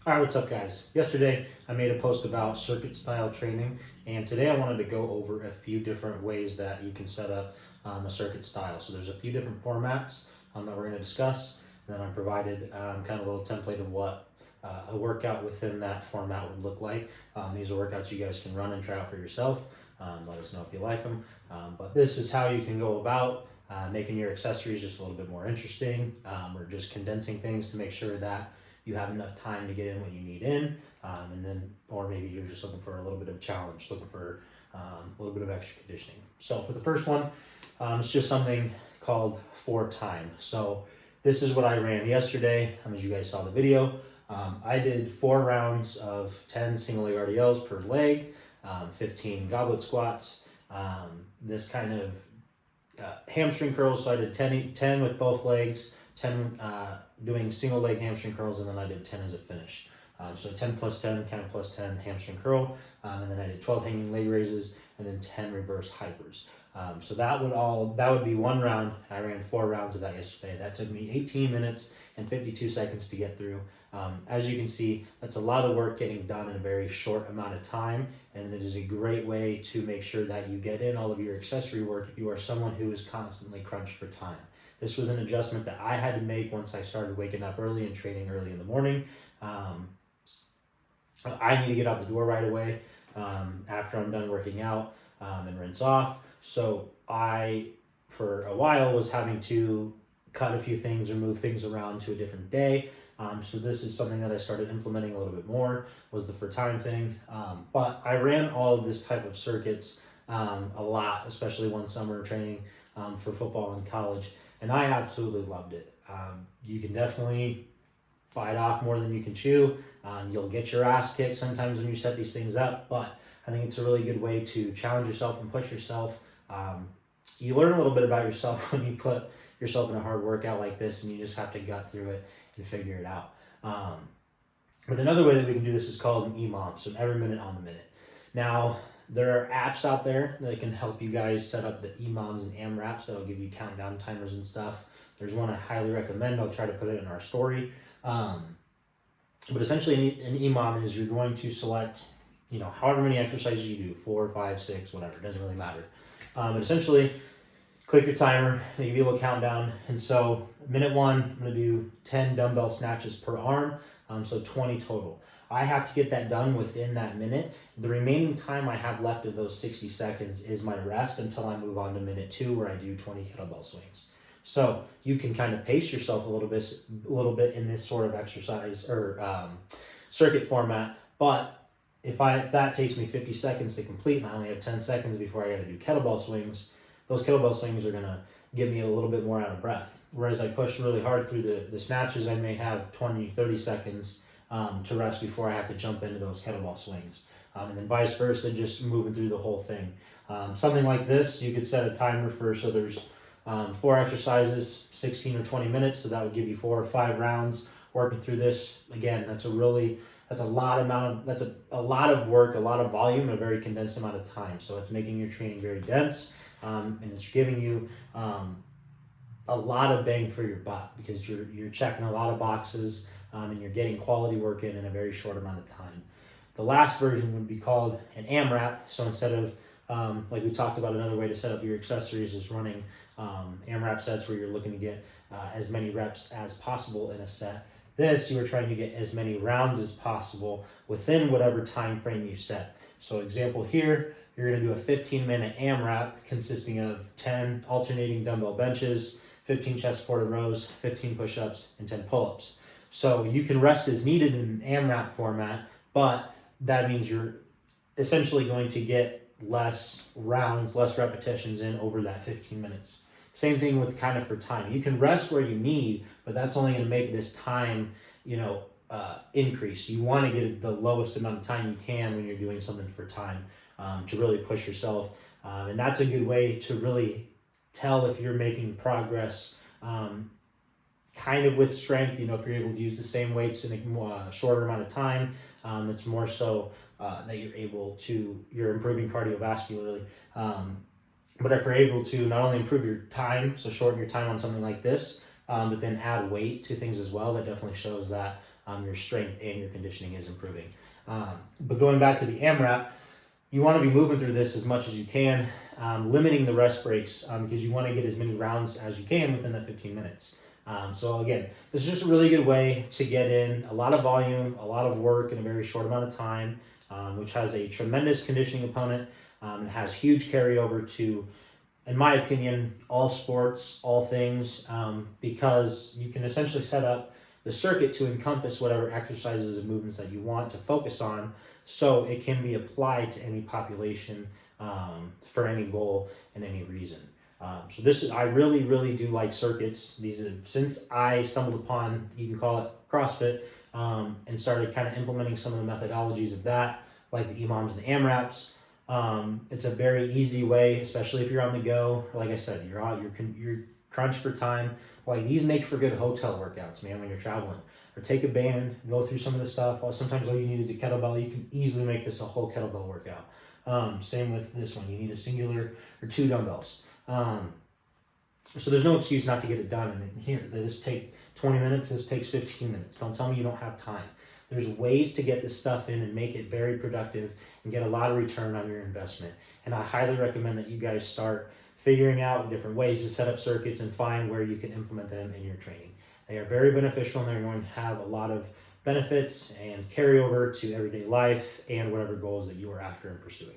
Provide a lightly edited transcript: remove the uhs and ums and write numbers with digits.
All right, what's up, guys? Yesterday, I made a post about circuit style training, and today I wanted to go over a few different ways that you can set up a circuit style. So there's a few different formats that we're going to discuss, and then I provided kind of a little template of what a workout within that format would look like. These are workouts you guys can run and try out for yourself. Let us know if you like them. But this is how you can go about making your accessories just a little bit more interesting, or just condensing things to make sure that you have enough time to get in what you need in, and then, or maybe you're just looking for a little bit of challenge, looking for a little bit of extra conditioning. So for the first one, it's just something called 4 time. So this is what I ran yesterday. As you guys saw the video, I did 4 rounds of 10 single leg RDLs per leg, 15 goblet squats, this kind of hamstring curls. So I did 10 with both legs, 10 doing single leg hamstring curls, and then I did 10 as a finish. So 10 plus 10, kind of plus 10 hamstring curl, and then I did 12 hanging leg raises, and then 10 reverse hypers. So that would be 1 round. I ran 4 rounds of that yesterday. That took me 18 minutes and 52 seconds to get through. As you can see, that's a lot of work getting done in a very short amount of time, and it is a great way to make sure that you get in all of your accessory work if you are someone who is constantly crunched for time. This was an adjustment that I had to make once I started waking up early and training early in the morning. I need to get out the door right away after I'm done working out and rinse off. So I, for a while, was having to cut a few things or move things around to a different day. So this is something that I started implementing a little bit more, was the for time thing. But I ran all of this type of circuits a lot, especially one summer training for football in college. And I absolutely loved it. You can definitely bite off more than you can chew. You'll get your ass kicked sometimes when you set these things up, but I think it's a really good way to challenge yourself and push yourself. You learn a little bit about yourself when you put yourself in a hard workout like this, and you just have to gut through it and figure it out. But another way that we can do this is called an EMOM, so every minute on the minute. Now, there are apps out there that can help you guys set up the EMOMs and AMRAPs that'll give you countdown timers and stuff. There's one I highly recommend. I'll try to put it in our story. But essentially, an EMOM is you're going to select, however many exercises you do, 4, 5, 6, whatever, it doesn't really matter. But essentially, click your timer, they give you a little countdown. And so, minute 1, I'm going to do 10 dumbbell snatches per arm, so 20 total. I have to get that done within that minute. The remaining time I have left of those 60 seconds is my rest until I move on to minute 2, where I do 20 kettlebell swings. So you can kind of pace yourself a little bit in this sort of exercise or circuit format. But if that takes me 50 seconds to complete, and I only have 10 seconds before I got to do kettlebell swings, those kettlebell swings are gonna get me a little bit more out of breath. Whereas I push really hard through the snatches, I may have 20, 30 seconds to rest before I have to jump into those kettlebell swings. And then vice versa, just moving through the whole thing. Something like this, you could set a timer for, so there's 4 exercises, 16 or 20 minutes, so that would give you 4 or 5 rounds working through this. Again, that's a lot of work, a lot of volume in a very condensed amount of time. So it's making your training very dense, and it's giving you a lot of bang for your buck, because you're checking a lot of boxes, and you're getting quality work in a very short amount of time. The last version would be called an AMRAP. So instead of, like we talked about, another way to set up your accessories is running AMRAP sets, where you're looking to get as many reps as possible in a set. This, you are trying to get as many rounds as possible within whatever time frame you set. So example here, you're going to do a 15-minute AMRAP consisting of 10 alternating dumbbell benches, 15 chest supported rows, 15 push-ups, and 10 pull-ups. So you can rest as needed in an AMRAP format, but that means you're essentially going to get less rounds, less repetitions in over that 15 minutes. Same thing with kind of for time. You can rest where you need, but that's only going to make this time, increase. You want to get the lowest amount of time you can when you're doing something for time, to really push yourself. And that's a good way to really tell if you're making progress, kind of with strength. If you're able to use the same weights in a shorter amount of time, it's more so that you're improving cardiovascularly. But if you're able to not only improve your time, so shorten your time on something like this, but then add weight to things as well, that definitely shows that your strength and your conditioning is improving. But going back to the AMRAP, you want to be moving through this as much as you can, limiting the rest breaks because you want to get as many rounds as you can within the 15 minutes. So again, this is just a really good way to get in a lot of volume, a lot of work in a very short amount of time, which has a tremendous conditioning component and has huge carryover to, in my opinion, all sports, all things, because you can essentially set up the circuit to encompass whatever exercises and movements that you want to focus on, so it can be applied to any population for any goal and any reason. So this is, I really, really do like circuits. These are, since I stumbled upon, you can call it CrossFit, and started kind of implementing some of the methodologies of that, like the EMOMs and the AMRAPs. It's a very easy way, especially if you're on the go. Like I said, you're crunched for time. Like, these make for good hotel workouts, man, when you're traveling. Or take a band, go through some of the stuff. Or sometimes all you need is a kettlebell. You can easily make this a whole kettlebell workout. Same with this one. You need a singular or 2 dumbbells. So there's no excuse not to get it done. And here, this take 20 minutes. This takes 15 minutes. Don't tell me you don't have time. There's ways to get this stuff in and make it very productive and get a lot of return on your investment. And I highly recommend that you guys start figuring out different ways to set up circuits and find where you can implement them in your training. They are very beneficial, and they're going to have a lot of benefits and carry over to everyday life and whatever goals that you are after and pursuing.